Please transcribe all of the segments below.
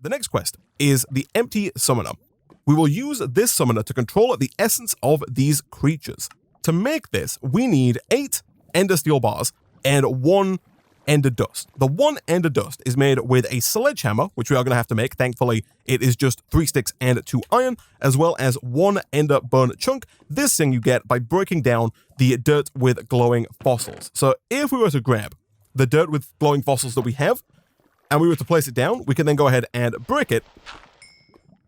The next quest is the Empty Summoner. We will use this summoner to control the essence of these creatures. To make this, we need 8 Ender Steel bars and 1 Ender Dust. The 1 Ender Dust is made with a sledgehammer, which we are going to have to make. Thankfully, it is just 3 sticks and 2 iron, as well as 1 Ender Burn chunk. This thing you get by breaking down the dirt with glowing fossils. So if we were to grab the dirt with glowing fossils that we have, and we were to place it down, we can then go ahead and break it.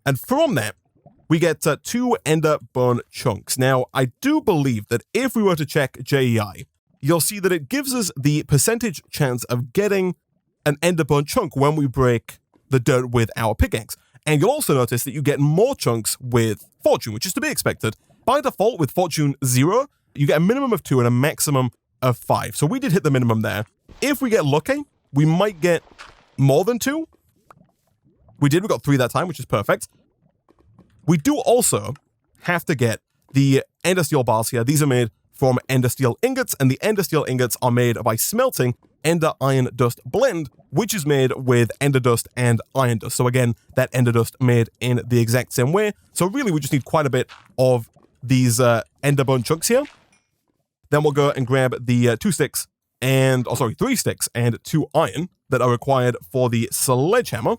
And from that, we get 2 Ender Burn chunks. Now, I do believe that if we were to check JEI, you'll see that it gives us the percentage chance of getting an Ender Burn chunk when we break the dirt with our pickaxe. And you'll also notice that you get more chunks with Fortune, which is to be expected. By default, with Fortune 0, you get a minimum of 2 and a maximum of 5. So we did hit the minimum there. If we get lucky, we might get more than 2. We got 3 that time, which is perfect. We do also have to get the Ender Steel bars here. These are made from Ender Steel ingots, and the Ender Steel ingots are made by smelting Ender Iron Dust blend, which is made with Ender Dust and Iron Dust. So again, that Ender Dust made in the exact same way. So really, we just need quite a bit of these Ender Bone chunks here. Then we'll go and grab the 3 sticks and 2 iron that are required for the sledgehammer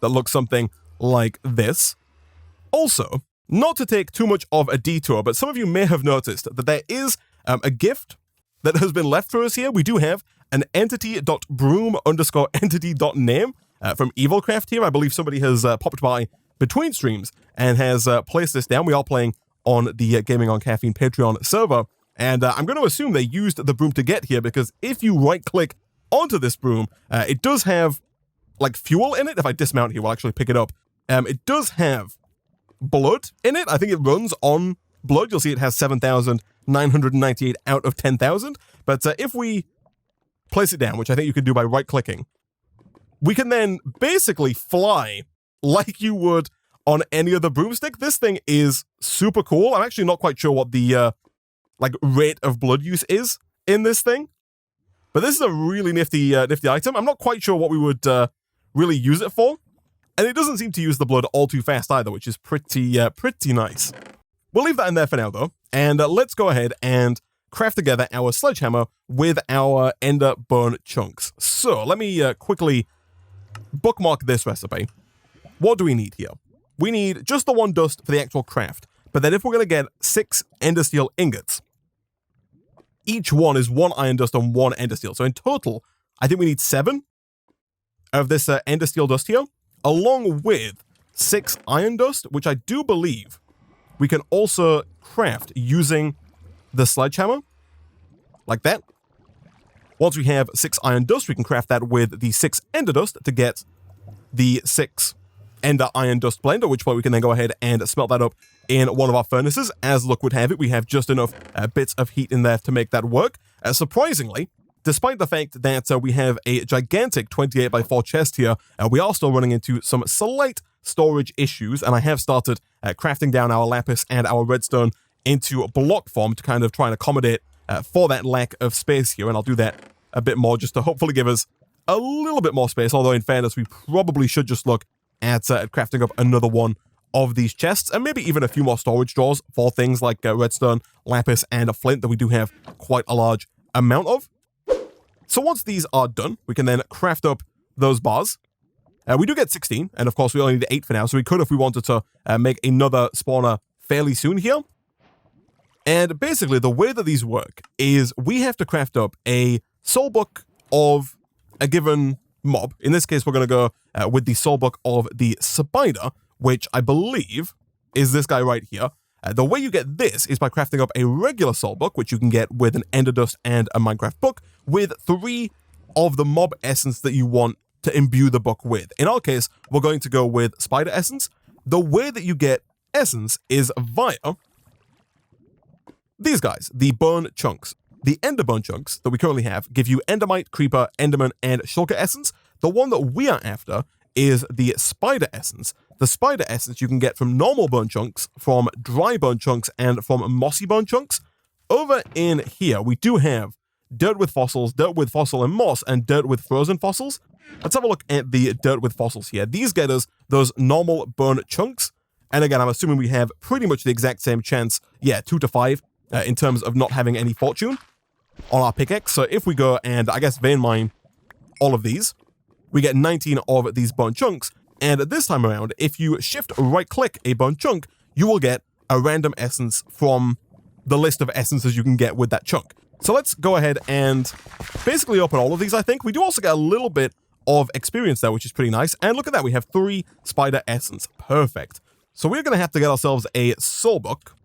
that looks something like this. Also, not to take too much of a detour, but some of you may have noticed that there is a gift that has been left for us here. We do have an entity.broom_entity.name from Evilcraft here. I believe somebody has popped by between streams and has placed this down. We are playing on the Gaming on Caffeine Patreon server, and I'm going to assume they used the broom to get here, because if you right-click onto this broom, it does have, like, fuel in it. If I dismount here, we'll actually pick it up. It does have blood in it. I think it runs on blood. You'll see it has 7,998 out of 10,000. But if we place it down, which I think you can do by right-clicking, we can then basically fly like you would on any other broomstick. This thing is super cool. I'm actually not quite sure what the rate of blood use is in this thing, but this is a really nifty item. I'm not quite sure what we would really use it for. And it doesn't seem to use the blood all too fast either, which is pretty nice. We'll leave that in there for now, though, and let's go ahead and craft together our sledgehammer with our Ender Bone chunks. So let me quickly bookmark this recipe. What do we need here? We need just the 1 dust for the actual craft, but then if we're going to get 6 Ender Steel ingots, each one is 1 iron dust and 1 Ender Steel. So in total, I think we need 7 of this Ender Steel dust here, along with 6 iron dust, which I do believe we can also craft using the sledgehammer, like that. Once we have 6 iron dust, we can craft that with the 6 ender dust to get the 6 ender iron dust blend, at which point we can then go ahead and smelt that up in one of our furnaces. As luck would have it, we have just enough bits of heat in there to make that work. Surprisingly, despite the fact that we have a gigantic 28x4 chest here, we are still running into some slight storage issues, and I have started crafting down our lapis and our redstone into block form to kind of try and accommodate for that lack of space here, and I'll do that a bit more just to hopefully give us a little bit more space, although in fairness, we probably should just look at crafting up another one of these chests, and maybe even a few more storage drawers for things like redstone, lapis, and a flint that we do have quite a large amount of. So once these are done, we can then craft up those bars. We do get 16, and of course we only need 8 for now, so we could, if we wanted to, make another spawner fairly soon here. And basically, the way that these work is we have to craft up a soul book of a given mob. In this case, we're going to go with the soul book of the spider, which I believe is this guy right here. The way you get this is by crafting up a regular soul book, which you can get with an ender dust and a Minecraft book, with 3 of the mob essence that you want to imbue the book with. In our case, we're going to go with spider essence. The way that you get essence is via these guys, the bone chunks. The ender bone chunks that we currently have give you endermite, creeper, enderman, and shulker essence. The one that we are after is the spider essence. The spider essence you can get from normal bone chunks, from dry bone chunks, and from mossy bone chunks. Over in here, we do have dirt with fossils, dirt with fossil and moss, and dirt with frozen fossils. let's have a look at the dirt with fossils here. These get us those normal bone chunks. And again, I'm assuming we have pretty much the exact same chance, 2 to 5, in terms of not having any fortune on our pickaxe. So if we go and, I guess, vein mine all of these, we get 19 of these bone chunks. And this time around, if you shift right-click a bone chunk, you will get a random essence from the list of essences you can get with that chunk. So let's go ahead and basically open all of these, I think. We do also get a little bit of experience there, which is pretty nice. And look at that, we have 3 spider essence. Perfect. So we're going to have to get ourselves a soul book,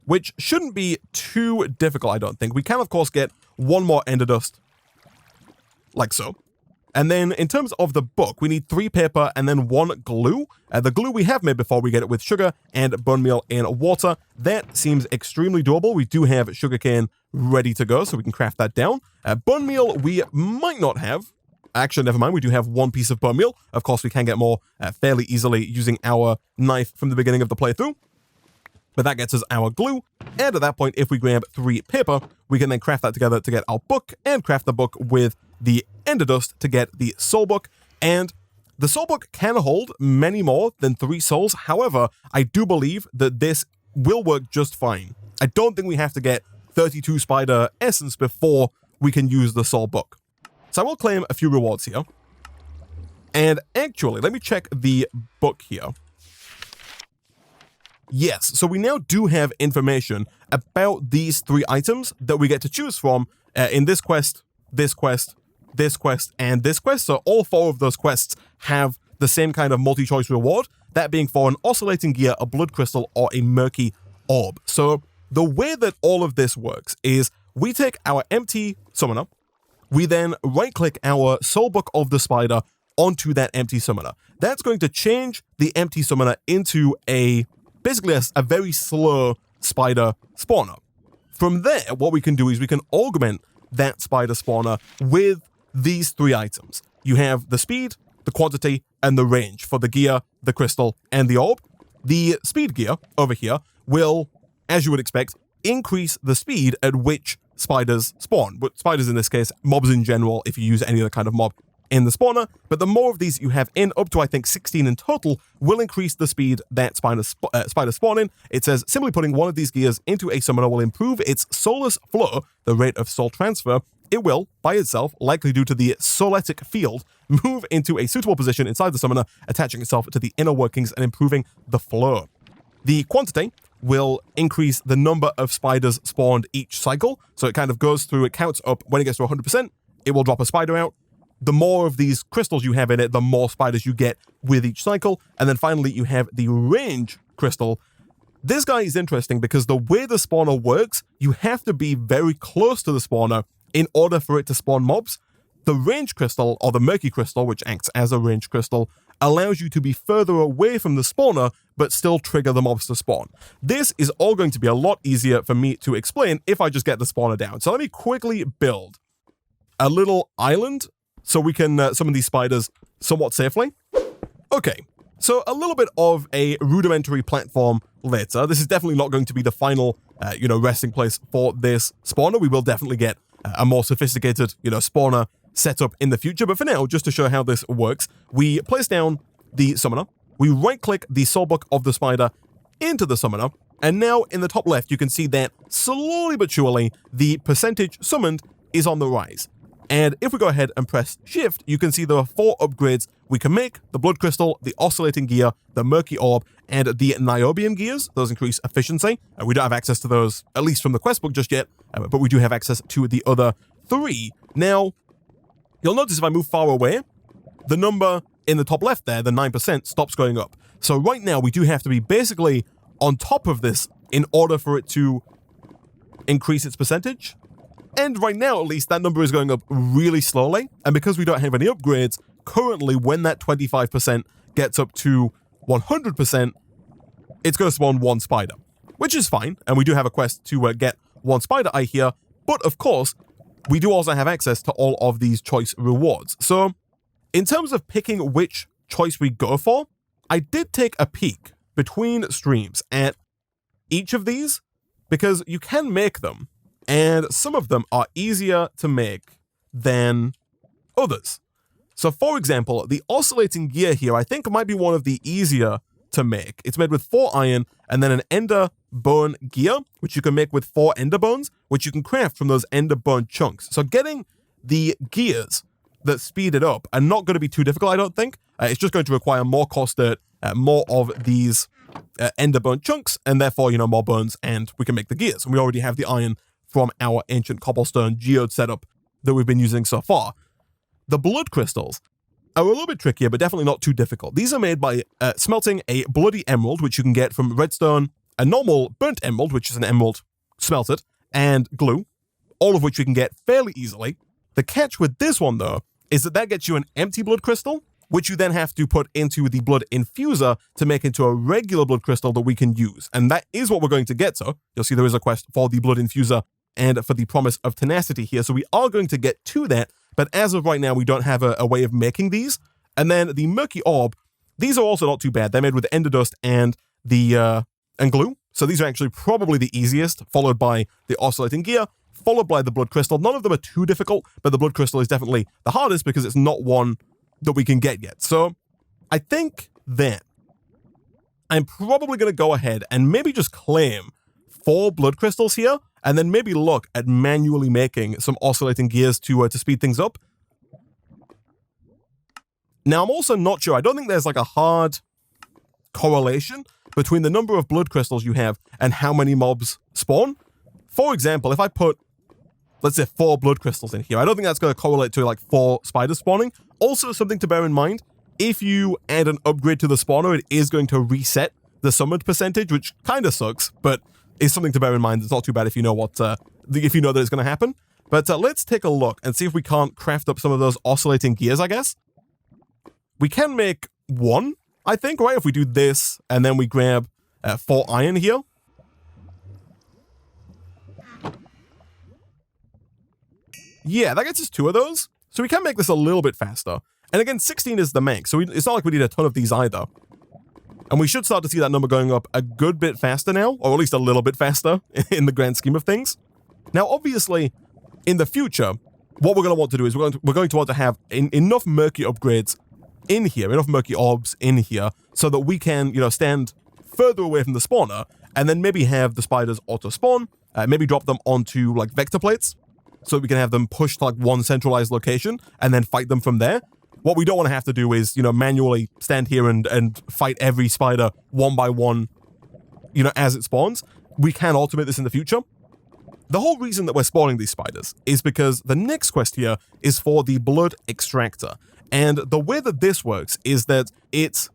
which shouldn't be too difficult, I don't think. We can, of course, get 1 more ender dust, like so. And then in terms of the book, we need 3 paper and then 1 glue. The glue we have made before, we get it with sugar and bone meal in water. That seems extremely doable. We do have sugarcane ready to go, so we can craft that down. Bone meal we might not have. Actually, never mind, we do have 1 piece of bone meal. Of course, we can get more fairly easily using our knife from the beginning of the playthrough. But that gets us our glue. And at that point, if we grab 3 paper, we can then craft that together to get our book and craft the book with the ender dust to get the soul book. And the soul book can hold many more than 3 souls. However, I do believe that this will work just fine. I don't think we have to get 32 spider essence before we can use the soul book. So I will claim a few rewards here. And actually, let me check the book here. Yes, so we now do have information about these 3 items that we get to choose from in this quest, this quest, this quest, and this quest. So all 4 of those quests have the same kind of multi-choice reward, that being for an oscillating gear, a blood crystal, or a murky orb. So the way that all of this works is we take our empty summoner, we then right-click our soul book of the spider onto that empty summoner. That's going to change the empty summoner into basically a very slow spider spawner. From there, what we can do is we can augment that spider spawner with these 3 items. You have the speed, the quantity, and the range for the gear, the crystal, and the orb. The speed gear over here will, as you would expect, increase the speed at which spiders spawn. But spiders in this case, mobs in general, if you use any other kind of mob in the spawner. But the more of these you have in, up to I think 16 in total, will increase the speed that spiders spawn in. It says, simply putting one of these gears into a summoner will improve its Soulus flow, the rate of soul transfer. It will, by itself, likely due to the souletic field, move into a suitable position inside the summoner, attaching itself to the inner workings and improving the flow. The quantity will increase the number of spiders spawned each cycle. So it kind of goes through, it counts up. When it gets to 100%, it will drop a spider out. The more of these crystals you have in it, the more spiders you get with each cycle. And then finally, you have the range crystal. This guy is interesting because the way the spawner works, you have to be very close to the spawner in order for it to spawn mobs. The range crystal, or the murky crystal, which acts as a range crystal, allows you to be further away from the spawner, but still trigger the mobs to spawn. This is all going to be a lot easier for me to explain if I just get the spawner down. So let me quickly build a little island so we can summon these spiders somewhat safely. Okay, so a little bit of a rudimentary platform later. This is definitely not going to be the final, resting place for this spawner. We will definitely get a more sophisticated, spawner setup in the future. But for now, just to show how this works, we place down the summoner, we right-click the soul book of the spider into the summoner, and now in the top left, you can see that slowly but surely, the percentage summoned is on the rise. And if we go ahead and press shift, you can see there are 4 upgrades we can make: the blood crystal, the oscillating gear, the murky orb, and the niobium gears. Those increase efficiency. We don't have access to those, at least from the quest book just yet, but we do have access to the other 3. Now, you'll notice if I move far away, the number in the top left there, the 9%, stops going up. So right now, we do have to be basically on top of this in order for it to increase its percentage. And right now, at least, that number is going up really slowly. And because we don't have any upgrades, currently, when that 25% gets up to 100%, it's going to spawn 1 spider, which is fine. And we do have a quest to get 1 spider eye here. But of course, we do also have access to all of these choice rewards. So in terms of picking which choice we go for, I did take a peek between streams at each of these because you can make them. And some of them are easier to make than others. So for example, the oscillating gear here, I think might be one of the easier to make. It's made with 4 iron and then an ender bone gear, which you can make with 4 ender bones, which you can craft from those ender bone chunks. So getting the gears that speed it up are not going to be too difficult, I don't think. It's just going to require more cost dirt, more of these ender bone chunks, and therefore, more bones, and we can make the gears. And we already have the iron from our ancient cobblestone geode setup that we've been using so far. The blood crystals are a little bit trickier, but definitely not too difficult. These are made by smelting a bloody emerald, which you can get from redstone, a normal burnt emerald, which is an emerald smelted, and glue, all of which we can get fairly easily. The catch with this one, though, is that gets you an empty blood crystal, which you then have to put into the blood infuser to make into a regular blood crystal that we can use. And that is what we're going to get. So you'll see there is a quest for the blood infuser and for the promise of tenacity here. So we are going to get to that. But as of right now, we don't have a way of making these. And then the murky orb, these are also not too bad. They're made with ender dust and the and glue. So these are actually probably the easiest, followed by the oscillating gear, followed by the blood crystal. None of them are too difficult, but the blood crystal is definitely the hardest because it's not one that we can get yet. So I think that I'm probably going to go ahead and maybe just claim 4 blood crystals here, and then maybe look at manually making some oscillating gears to speed things up. Now, I'm also not sure. I don't think there's like a hard correlation between the number of blood crystals you have and how many mobs spawn. For example, if I put, let's say, 4 blood crystals in here, I don't think that's going to correlate to like 4 spiders spawning. Also, something to bear in mind, if you add an upgrade to the spawner, it is going to reset the summoned percentage, which kind of sucks, but is something to bear in mind. It's not too bad if you know if you know that it's going to happen. But let's take a look and see if we can't craft up some of those oscillating gears, I guess. We can make 1, I think, right? If we do this and then we grab 4 iron here. Yeah, that gets us 2 of those. So we can make this a little bit faster. And again, 16 is the max, so it's not like we need a ton of these either. And we should start to see that number going up a good bit faster now, or at least a little bit faster in the grand scheme of things. Now, obviously, in the future, what we're going to want to do is we're going to want to have enough murky upgrades in here, enough murky orbs in here, so that we can, stand further away from the spawner, and then maybe have the spiders auto-spawn, maybe drop them onto, like, vector plates, so we can have them push to, like, one centralized location, and then fight them from there. What we don't want to have to do is, manually stand here and fight every spider one by one, as it spawns. We can automate this in the future. The whole reason that we're spawning these spiders is because the next quest here is for the blood extractor. And the way that this works is that it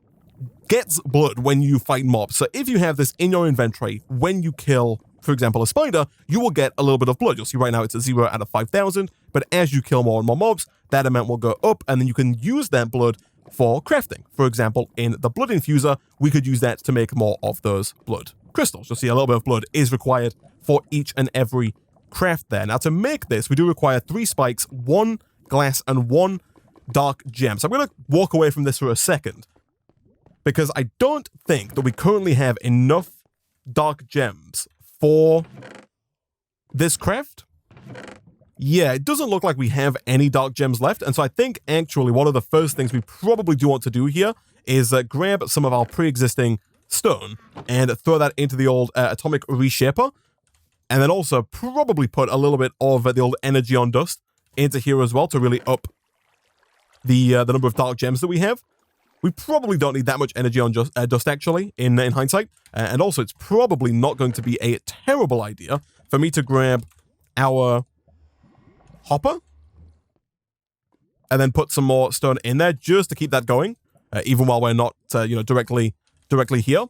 gets blood when you fight mobs. So if you have this in your inventory, when you kill, for example, a spider, you will get a little bit of blood. You'll see right now it's a 0 out of 5,000, but as you kill more and more mobs, that amount will go up, and then you can use that blood for crafting. For example, in the blood infuser, we could use that to make more of those blood crystals. You'll see a little bit of blood is required for each and every craft there. Now, to make this, we do require 3 spikes, 1 glass, and 1 dark gem. So I'm going to walk away from this for a second, because I don't think that we currently have enough dark gems for this craft. Yeah, it doesn't look like we have any dark gems left, and so I think actually one of the first things we probably do want to do here is grab some of our pre-existing stone and throw that into the old atomic reshaper, and then also probably put a little bit of the old energy on dust into here as well to really up the number of dark gems that we have. We probably don't need that much energy on dust, actually, in hindsight. And also, it's probably not going to be a terrible idea for me to grab our hopper and then put some more stone in there just to keep that going, even while we're not, directly here.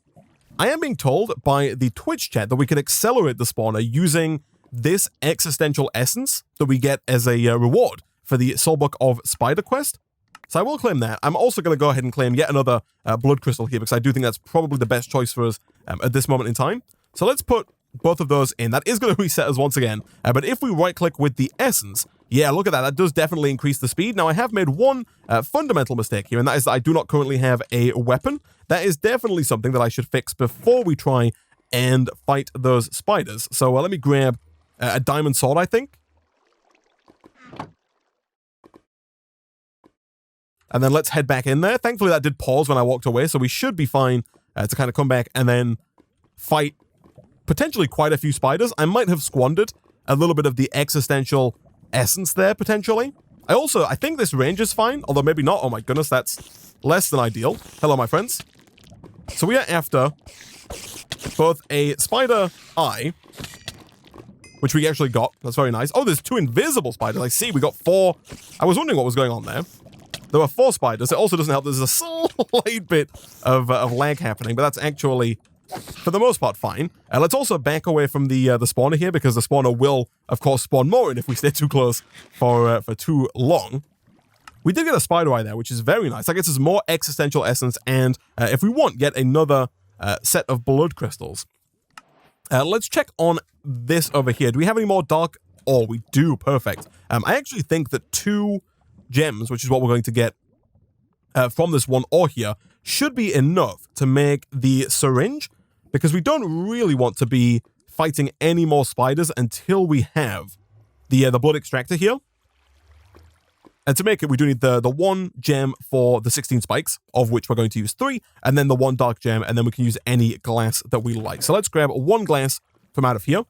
I am being told by the Twitch chat that we can accelerate the spawner using this existential essence that we get as a reward for the Soulbook of Spider quest. So I will claim that. I'm also going to go ahead and claim yet another blood crystal here, because I do think that's probably the best choice for us at this moment in time. So let's put both of those in. That is going to reset us once again. But if we right-click with the essence, yeah, look at that. That does definitely increase the speed. Now, I have made one fundamental mistake here, and that is that I do not currently have a weapon. That is definitely something that I should fix before we try and fight those spiders. So let me grab a diamond sword, I think. and then let's head back in there. Thankfully, that did pause when I walked away, so we should be fine to kind of come back and then fight potentially quite a few spiders. I might have squandered a little bit of the existential essence there, potentially. I think this range is fine, although maybe not. Oh my goodness, that's less than ideal. Hello, my friends. So we are after both a spider eye, which we actually got. That's very nice. Oh, there's 2 invisible spiders. I see. We got 4. I was wondering what was going on there. There were 4 spiders. It also doesn't help. There's a slight bit of lag happening, but that's actually, for the most part, fine. Let's also back away from the spawner here, because the spawner will, of course, spawn more in if we stay too close for too long. We did get a spider eye there, which is very nice. I guess there's more existential essence, and if we want, get another set of blood crystals. Let's check on this over here. Do we have any more dark? Oh, we do. Perfect. I actually think that 2 gems, which is what we're going to get from this one ore here, should be enough to make the syringe, because we don't really want to be fighting any more spiders until we have the blood extractor here. And to make it, we do need the 1 gem for the 16 spikes, of which we're going to use 3, and then the 1 dark gem, and then we can use any glass that we like. So let's grab 1 glass from out of here,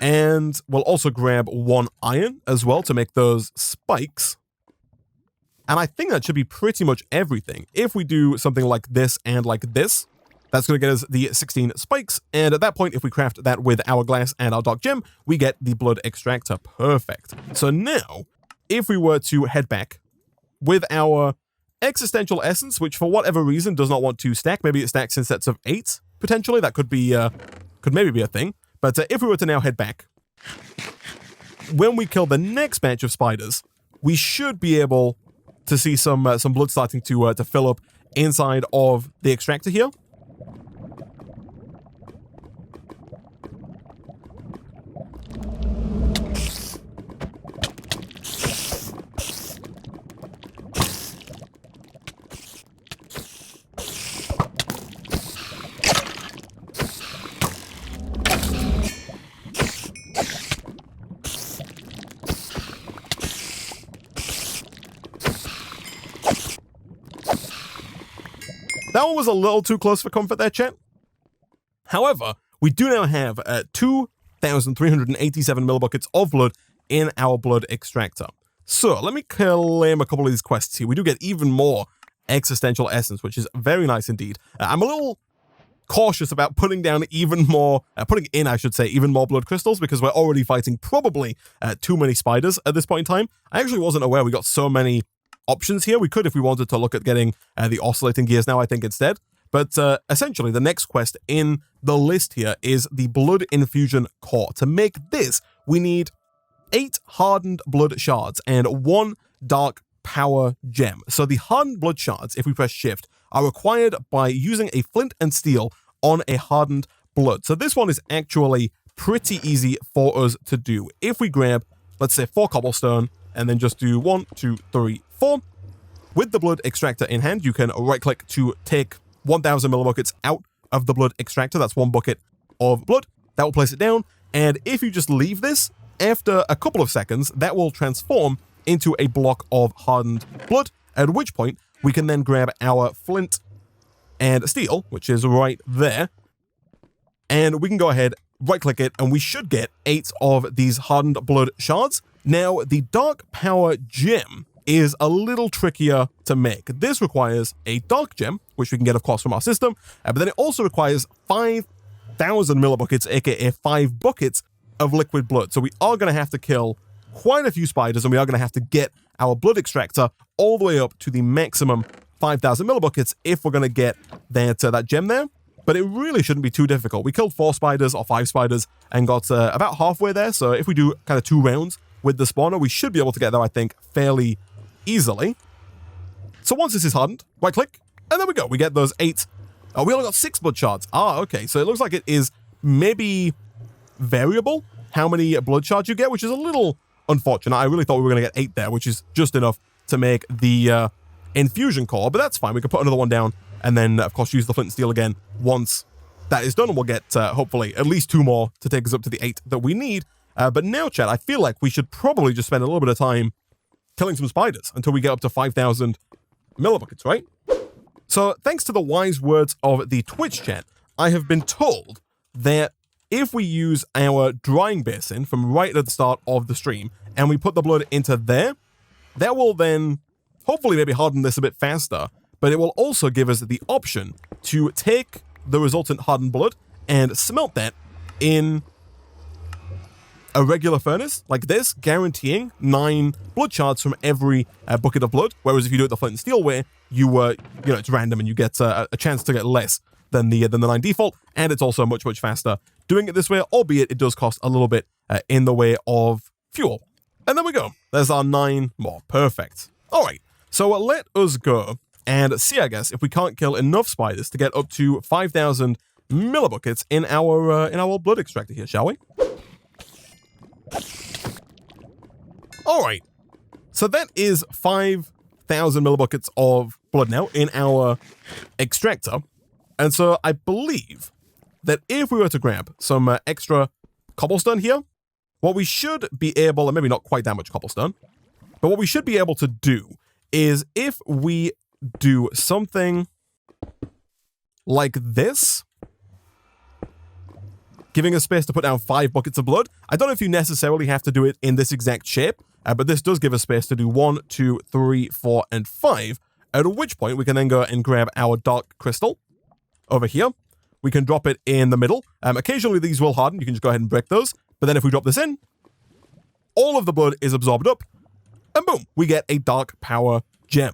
and we'll also grab 1 iron as well to make those spikes. And I think that should be pretty much everything. If we do something like this and like this, that's going to get us the 16 spikes, and at that point, if we craft that with our glass and our dark gem, we get the blood extractor. Perfect. So now, if we were to head back with our existential essence, which for whatever reason does not want to stack, maybe it stacks in sets of 8, potentially, that could be, could maybe be a thing. But if we were to now head back, when we kill the next batch of spiders, we should be able to see some blood starting to fill up inside of the extractor here. That one was a little too close for comfort there, chat. However, we do now have 2,387 millibuckets of blood in our blood extractor. So let me claim a couple of these quests here. We do get even more existential essence, which is very nice indeed. I'm a little cautious about putting down even more, putting in, I should say, even more blood crystals, because we're already fighting probably too many spiders at this point in time. I actually wasn't aware we got so many options here. We could, if we wanted to, look at getting the oscillating gears now, I think, instead. But essentially, the next quest in the list here is the blood infusion core. To make this, we need 8 hardened blood shards and 1 dark power gem. So the hardened blood shards, if we press shift, are required by using a flint and steel on a hardened blood. So this one is actually pretty easy for us to do. If we grab, let's say, 4 cobblestone, and then just do 1, 2, 3, 4. With the blood extractor in hand, you can right-click to take 1,000 millibuckets out of the blood extractor. That's 1 bucket of blood. That will place it down. And if you just leave this, after a couple of seconds, that will transform into a block of hardened blood, at which point we can then grab our flint and steel, which is right there, and we can go ahead, right-click it, and we should get 8 of these hardened blood shards. Now, the dark power gem is a little trickier to make. This requires a dark gem, which we can get, of course, from our system, but then it also requires 5,000 millibuckets, aka 5 buckets of liquid blood. So we are going to have to kill quite a few spiders, and we are going to have to get our blood extractor all the way up to the maximum 5,000 millibuckets if we're going to get that gem there. But it really shouldn't be too difficult. We killed 4 spiders or 5 spiders and got about halfway there. So if we do kind of 2 rounds with the spawner, we should be able to get there, I think, fairly easily. So once this is hardened, right click, and there we go. We get those 8. Oh, we only got 6 blood shards. Ah, okay. So it looks like it is maybe variable how many blood shards you get, which is a little unfortunate. I really thought we were going to get 8 there, which is just enough to make the infusion core, but that's fine. We can put another one down and then, of course, use the flint and steel again once that is done, and we'll get, hopefully, at least 2 more to take us up to the 8 that we need. But now, chat, I feel like we should probably just spend a little bit of time killing some spiders until we get up to 5,000 millibuckets, right? So thanks to the wise words of the Twitch chat, I have been told that if we use our drying basin from right at the start of the stream and we put the blood into there, that will then hopefully maybe harden this a bit faster, but it will also give us the option to take the resultant hardened blood and smelt that in a regular furnace like this, guaranteeing 9 blood shards from every bucket of blood. Whereas if you do it the flint and steel way, it's random and you get a chance to get less than the 9 default, and it's also much faster doing it this way, albeit it does cost a little bit in the way of fuel. And there we go. There's our 9 more. Perfect. All right. So let us go and see, I guess, if we can't kill enough spiders to get up to 5,000 millibuckets in our blood extractor here, shall we? All right. So that is 5,000 millibuckets of blood now in our extractor. And so I believe that if we were to grab some extra cobblestone here, what we should be able, and maybe not quite that much cobblestone, but what we should be able to do is if we do something like this, giving us space to put down 5 buckets of blood. I don't know if you necessarily have to do it in this exact shape, but this does give us space to do 1, 2, 3, 4, and 5, at which point we can then go and grab our dark crystal over here. We can drop it in the middle. Occasionally these will harden. You can just go ahead and break those. But then if we drop this in, all of the blood is absorbed up, and boom, we get a dark power gem.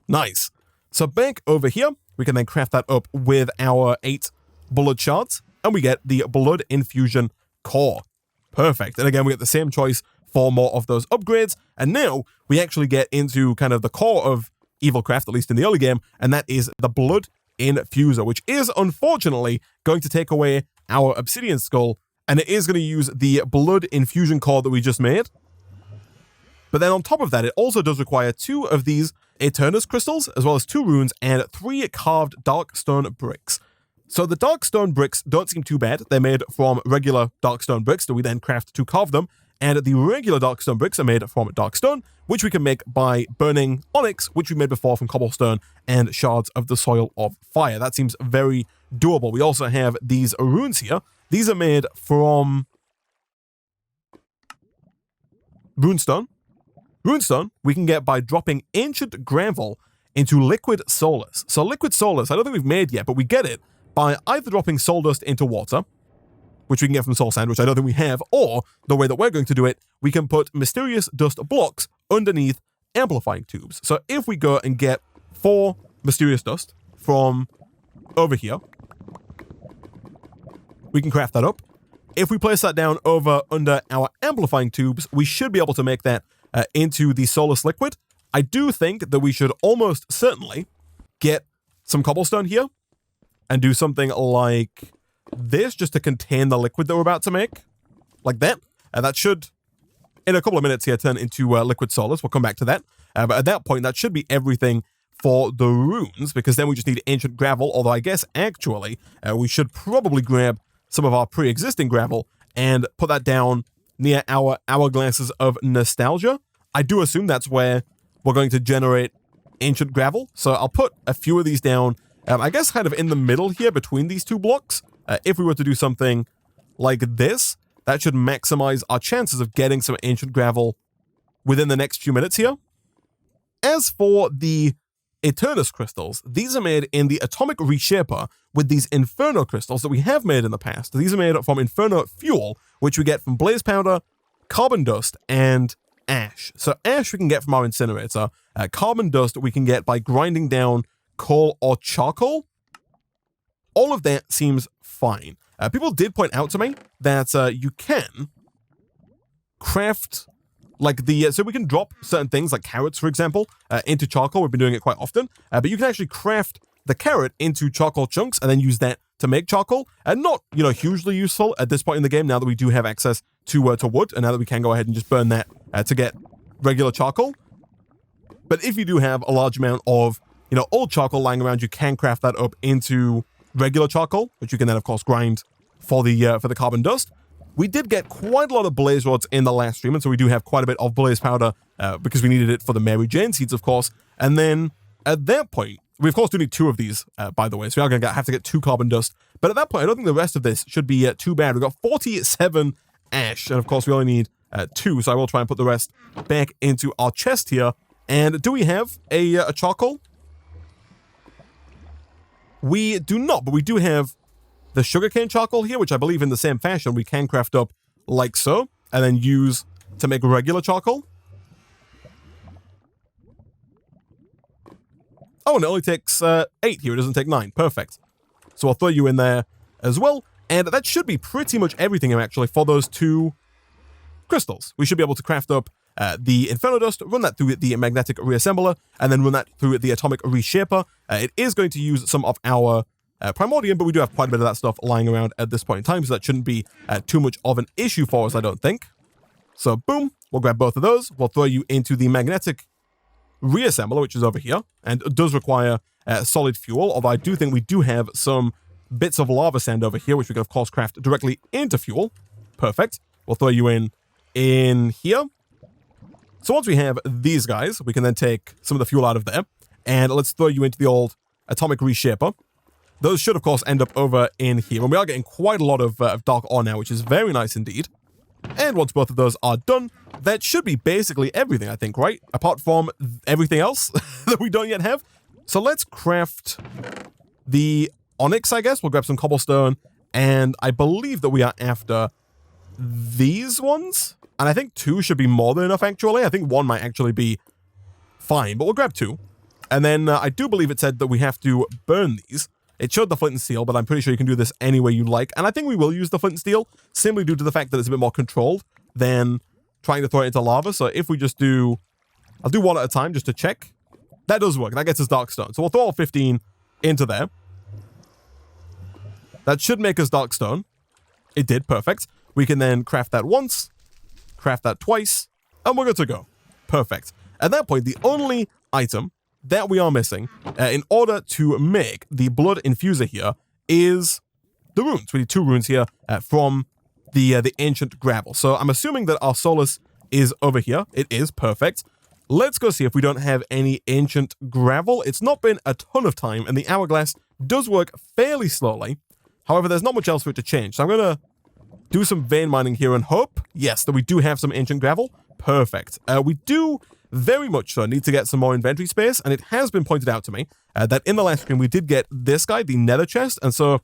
Nice. So back over here, we can then craft that up with our 8 blood shards, and we get the blood infusion core. Perfect. And again, we get the same choice for more of those upgrades. And now we actually get into kind of the core of Evilcraft, at least in the early game, and that is the blood infuser, which is unfortunately going to take away our obsidian skull, and it is going to use the blood infusion core that we just made. But then on top of that, it also does require 2 of these Arcanus crystals, as well as 2 runes and 3 carved dark stone bricks. So the dark stone bricks don't seem too bad. They're made from regular dark stone bricks that we then craft to carve them. And the regular dark stone bricks are made from dark stone, which we can make by burning onyx, which we made before from cobblestone, and shards of the soil of fire. That seems very doable. We also have these runes here. These are made from runestone. Runestone we can get by dropping ancient gravel into liquid Soulus. So liquid Soulus, I don't think we've made yet, but we get it by either dropping soul dust into water, which we can get from soul sand, which I don't think we have, or the way that we're going to do it, we can put mysterious dust blocks underneath amplifying tubes. So if we go and get 4 mysterious dust from over here, we can craft that up. If we place that down over under our amplifying tubes, we should be able to make that into the Soulus liquid. I do think that we should almost certainly get some cobblestone here and do something like this just to contain the liquid that we're about to make, like that. And that should, in a couple of minutes here, turn into liquid Soulus. We'll come back to that. But at that point, that should be everything for the runes, because then we just need ancient gravel, although I guess actually we should probably grab some of our pre-existing gravel and put that down near our hourglasses of nostalgia. I do assume that's where we're going to generate ancient gravel. So I'll put a few of these down, I guess kind of in the middle here between these 2 blocks. If we were to do something like this, that should maximize our chances of getting some ancient gravel within the next few minutes here. As for the Arcanus crystals, these are made in the atomic reshaper with these Inferno crystals that we have made in the past. These are made from Inferno fuel, which we get from blaze powder, carbon dust, and ash. So ash we can get from our incinerator. Carbon dust we can get by grinding down coal or charcoal. All of that seems fine. People did point out to me that you can craft like so we can drop certain things like carrots, for example, into charcoal. We've been doing it quite often, but you can actually craft the carrot into charcoal chunks and then use that to make charcoal. And not, hugely useful at this point in the game now that we do have access to wood, and now that we can go ahead and just burn that to get regular charcoal. But if you do have a large amount of, old charcoal lying around, you can craft that up into regular charcoal, which you can then, of course, grind for the carbon dust. We did get quite a lot of blaze rods in the last stream, and so we do have quite a bit of blaze powder because we needed it for the Mary Jane seeds, of course. And then at that point, we of course do need 2 of these, by the way, so we are going to have to get 2 carbon dust. But at that point, I don't think the rest of this should be too bad. We've got 47 ash, and of course we only need 2, so I will try and put the rest back into our chest here. And do we have a charcoal? We do not, but we do have the sugarcane charcoal here, which I believe in the same fashion we can craft up like so, and then use to make regular charcoal. Oh, and it only takes 8 here. It doesn't take 9. Perfect. So I'll throw you in there as well. And that should be pretty much everything, actually, for those 2 crystals. We should be able to craft up the Inferno Dust, run that through the Magnetic Reassembler, and then run that through the Atomic Reshaper. It is going to use some of our Primordium, but we do have quite a bit of that stuff lying around at this point in time, so that shouldn't be too much of an issue for us, I don't think. So, boom. We'll grab both of those. We'll throw you into the Magnetic Reassembler, which is over here, and it does require solid fuel, although I do think we do have some bits of lava sand over here, which we can, of course, craft directly into fuel. Perfect. We'll throw you in here. So once we have these guys, we can then take some of the fuel out of there, and let's throw you into the old Atomic Reshaper. Those should, of course, end up over in here, and we are getting quite a lot of dark ore now, which is very nice indeed. And once both of those are done, that should be basically everything, I think, right? Apart from everything else that we don't yet have. So let's craft the onyx, I guess. We'll grab some cobblestone, and I believe that we are after these ones. And I think 2 should be more than enough, actually. I think 1 might actually be fine, but we'll grab 2. And then I do believe it said that we have to burn these. It showed the flint and steel, but I'm pretty sure you can do this any way you like. And I think we will use the flint and steel, simply due to the fact that it's a bit more controlled than trying to throw it into lava. So if we just do... I'll do 1 at a time just to check. That does work. That gets us dark stone. So we'll throw all 15 into there. That should make us dark stone. It did. Perfect. We can then craft that once, craft that twice, and we're good to go. Perfect. At that point, the only item that we are missing in order to make the blood infuser here is the runes. We need 2 runes here from the ancient gravel. So I'm assuming that our Soulus is over here. It is. Perfect. Let's go see if we don't have any ancient gravel. It's not been a ton of time, and the hourglass does work fairly slowly. However, there's not much else for it to change. So I'm going to do some vein mining here and hope, yes, that we do have some ancient gravel. Perfect. We do very much so need to get some more inventory space, and it has been pointed out to me that in the last stream we did get this guy, the nether chest, and so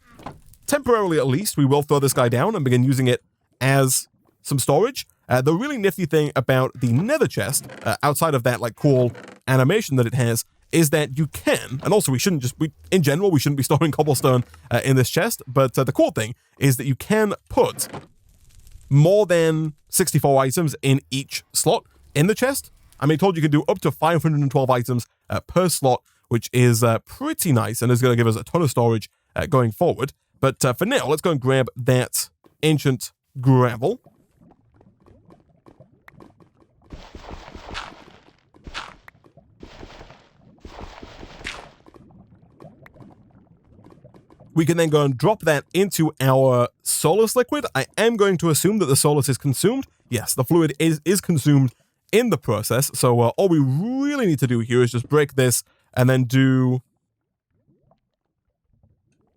temporarily at least we will throw this guy down and begin using it as some storage. The really nifty thing about the nether chest, outside of that like cool animation that it has, is that you can, and also in general we shouldn't be storing cobblestone in this chest, but the cool thing is that you can put more than 64 items in each slot in the chest. I mean, I told you can do up to 512 items per slot, which is pretty nice and is going to give us a ton of storage going forward. But for now, let's go and grab that ancient gravel. We can then go and drop that into our Soulus liquid. I am going to assume that the Soulus is consumed. Yes, the fluid is consumed in the process. So all we really need to do here is just break this and then do...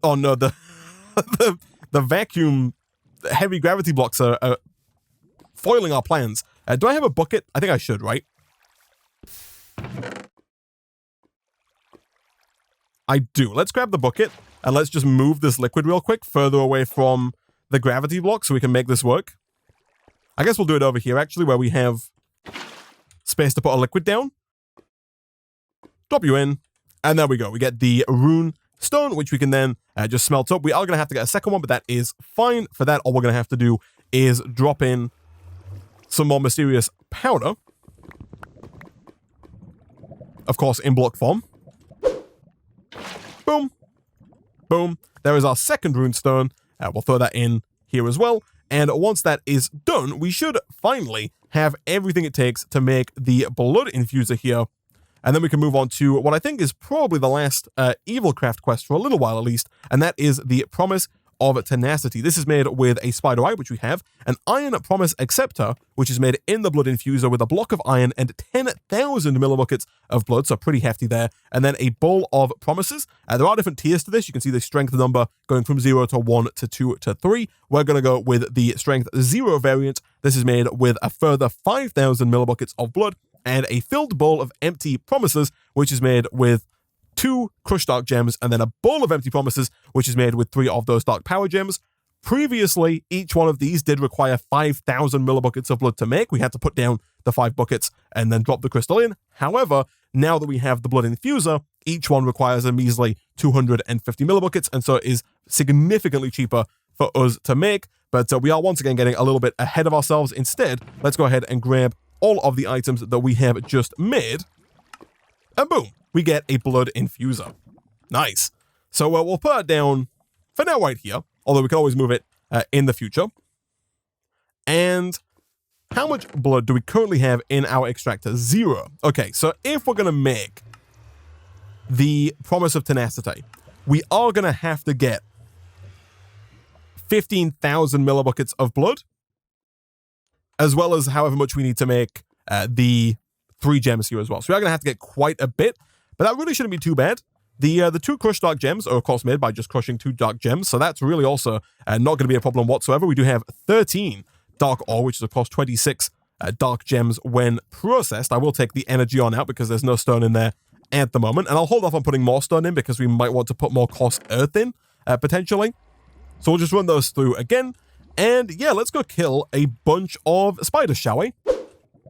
Oh no, the vacuum heavy gravity blocks are foiling our plans. Do I have a bucket? I think I should, right? I do. Let's grab the bucket and let's just move this liquid real quick further away from the gravity block so we can make this work. I guess we'll do it over here, actually, where we have space to put a liquid down. Drop you in, and there we go. We get the rune stone, which we can then just smelt up. We are going to have to get a second one, but that is fine. For that, all we're going to have to do is drop in some more mysterious powder. Of course, in block form. Boom. Boom. There is our second rune stone. We'll throw that in here as well. And once that is done, we should finally have everything it takes to make the blood infuser here. And then we can move on to what I think is probably the last Evilcraft quest for a little while at least, and that is the Promise of tenacity. This is made with a spider eye, which we have, an iron promise acceptor, which is made in the blood infuser with a block of iron and 10,000 millibuckets of blood, so pretty hefty there, and then a bowl of promises. There are different tiers to this. You can see the strength number going from 0 to 1 to 2 to 3. We're going to go with the strength 0 variant. This is made with a further 5,000 millibuckets of blood and a filled bowl of empty promises, which is made with 2 crushed dark gems, and then a bowl of empty promises, which is made with 3 of those dark power gems. Previously, each one of these did require 5,000 millibuckets of blood to make. We had to put down the 5 buckets and then drop the crystal in. However, now that we have the blood infuser, each one requires a measly 250 millibuckets, and so it is significantly cheaper for us to make. But we are once again getting a little bit ahead of ourselves. Instead, let's go ahead and grab all of the items that we have just made, and boom, we get a blood infuser. Nice. So we'll put it down for now right here, although we can always move it in the future. And how much blood do we currently have in our extractor? 0. Okay, so if we're going to make the promise of tenacity, we are going to have to get 15,000 millibuckets of blood, as well as however much we need to make the 3 gems here as well. So we are going to have to get quite a bit, but that really shouldn't be too bad. The 2 crushed dark gems are, of course, made by just crushing 2 dark gems, so that's really also not going to be a problem whatsoever. We do have 13 dark ore, which is, of course, 26 dark gems when processed. I will take the energy on out because there's no stone in there at the moment, and I'll hold off on putting more stone in because we might want to put more coarse earth in, potentially. So we'll just run those through again, and yeah, let's go kill a bunch of spiders, shall we?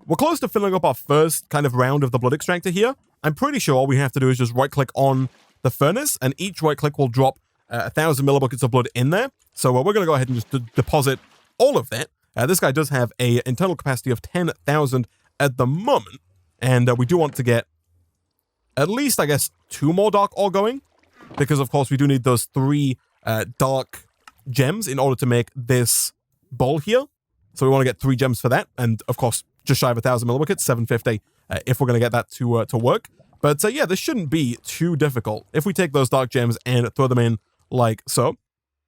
We're close to filling up our first kind of round of the blood extractor here. I'm pretty sure all we have to do is just right-click on the furnace, and each right-click will drop 1,000 millibuckets of blood in there. So we're going to go ahead and just deposit all of that. This guy does have an internal capacity of 10,000 at the moment, and we do want to get at least, I guess, 2 more dark ore going, because, of course, we do need those 3 dark gems in order to make this bowl here. So we want to get 3 gems for that, and, of course, just shy of 1,000 millibuckets, 750, if we're going to get that to work. But yeah, this shouldn't be too difficult. If we take those dark gems and throw them in like so,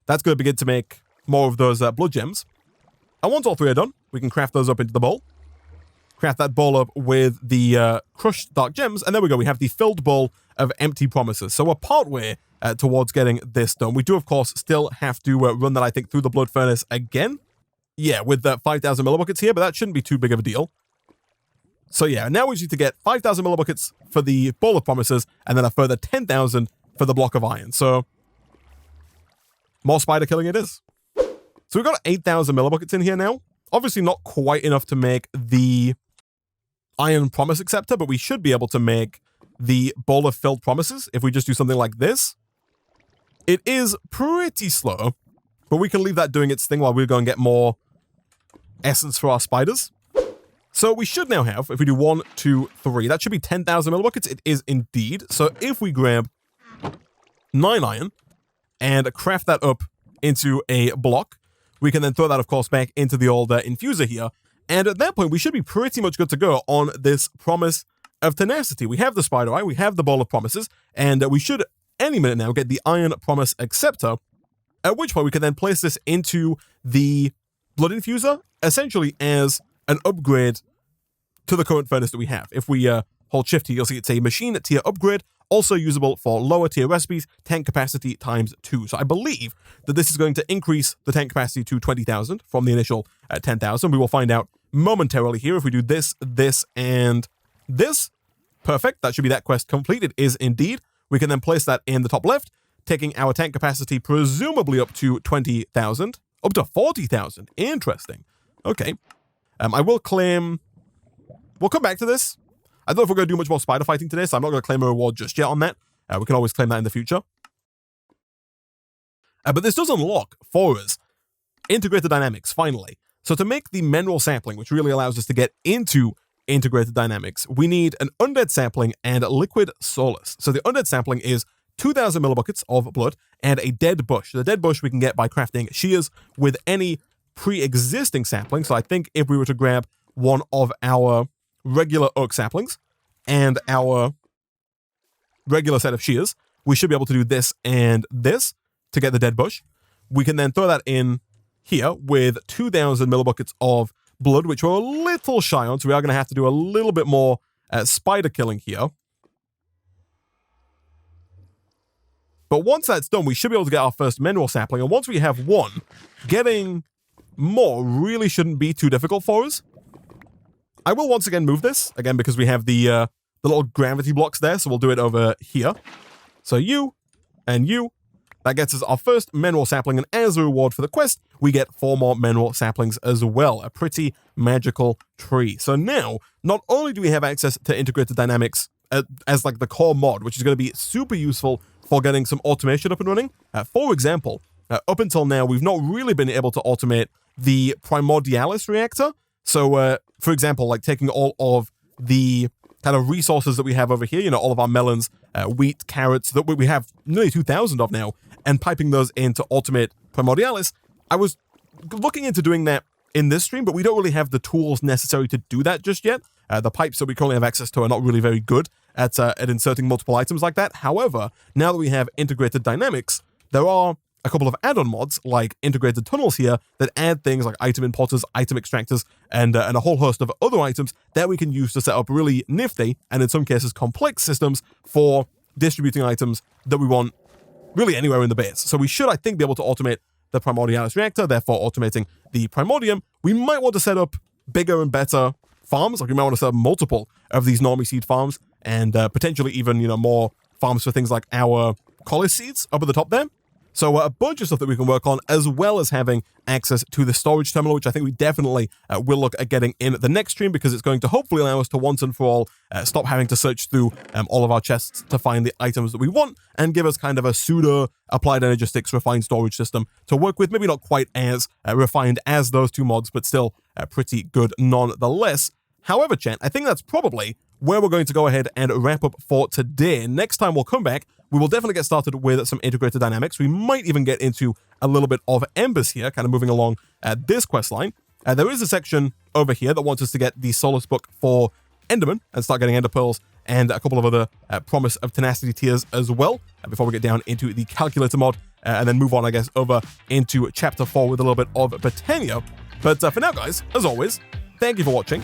that's going to begin to make more of those blood gems. And once all 3 are done, we can craft those up into the bowl. Craft that bowl up with the crushed dark gems, and there we go. We have the filled bowl of empty promises. So we're partway towards getting this done. We do, of course, still have to run that, I think, through the blood furnace again. Yeah, with the 5,000 millibuckets here, but that shouldn't be too big of a deal. So yeah, now we just need to get 5,000 millibuckets for the bowl of promises, and then a further 10,000 for the block of iron. So more spider killing it is. So we've got 8,000 millibuckets in here now. Obviously not quite enough to make the iron promise acceptor, but we should be able to make the bowl of filled promises if we just do something like this. It is pretty slow, but we can leave that doing its thing while we go and get more essence for our spiders. So we should now have, if we do 1, 2, 3, that should be 10,000 millibuckets. It is indeed. So if we grab 9 iron and craft that up into a block, we can then throw that, of course, back into the old infuser here. And at that point, we should be pretty much good to go on this promise of tenacity. We have the spider eye, we have the bowl of promises, and we should any minute now get the iron promise acceptor, at which point we can then place this into the blood infuser, essentially as an upgrade to the current furnace that we have. If we hold shift here, you'll see it's a machine tier upgrade, also usable for lower tier recipes, tank capacity times 2. So I believe that this is going to increase the tank capacity to 20,000 from the initial 10,000. We will find out momentarily here if we do this, this, and this. Perfect. That should be that quest complete. It is indeed. We can then place that in the top left, taking our tank capacity presumably up to 20,000, up to 40,000. Interesting. Okay. I will claim... We'll come back to this. I don't know if we're going to do much more spider fighting today, so I'm not going to claim a reward just yet on that. We can always claim that in the future. But this does unlock for us integrated dynamics, finally. So to make the mineral sapling, which really allows us to get into integrated dynamics, we need an undead sapling and liquid Soulus. So the undead sapling is 2,000 millibuckets of blood and a dead bush. The dead bush we can get by crafting shears with any pre-existing sapling. So I think if we were to grab one of our regular oak saplings and our regular set of shears, we should be able to do this and this to get the dead bush. we can then throw that in here with 2,000 millibuckets of blood, which we're a little shy on, so we are going to have to do a little bit more spider killing here. But once that's done, we should be able to get our first mineral sapling, and once we have one, getting more really shouldn't be too difficult for us. I will once again move this, again, because we have the little gravity blocks there, so we'll do it over here. So you and you. That gets us our first mineral sapling, and as a reward for the quest, we get 4 more mineral saplings as well. A pretty magical tree. So now, not only do we have access to integrated dynamics as like the core mod, which is going to be super useful for getting some automation up and running. For example, up until now, we've not really been able to automate the Primordialis reactor. So, for example, like taking all of the kind of resources that we have over here, you know, all of our melons, wheat, carrots, that we have nearly 2,000 of now, and piping those in to automate Primordialis. I was looking into doing that in this stream, but we don't really have the tools necessary to do that just yet. The pipes that we currently have access to are not really very good at inserting multiple items like that. However, now that we have integrated dynamics, there are a couple of add-on mods like integrated tunnels here that add things like item importers, item extractors, and a whole host of other items that we can use to set up really nifty and in some cases complex systems for distributing items that we want really anywhere in the base. So we should, I think, be able to automate the Primordialis reactor, therefore automating the Primordium. We might want to set up bigger and better farms, like we might want to set up multiple of these normie seed farms, and potentially even, you know, more farms for things like our collis seeds up at the top there. So a bunch of stuff that we can work on, as well as having access to the storage terminal, which I think we definitely will look at getting in the next stream, because it's going to hopefully allow us to once and for all stop having to search through all of our chests to find the items that we want, and give us kind of a pseudo applied energistics refined storage system to work with. Maybe not quite as refined as those two mods, but still pretty good nonetheless. However, chat, I think that's probably where we're going to go ahead and wrap up for today. Next time we'll come back, we will definitely get started with some integrated dynamics. We might even get into a little bit of embers here, kind of moving along this quest line. There is a section over here that wants us to get the Soulus book for Enderman and start getting Ender Pearls, and a couple of other Promise of Tenacity tiers as well, before we get down into the Calculator mod, and then move on, I guess, over into Chapter 4 with a little bit of Botania. But for now, guys, as always, thank you for watching.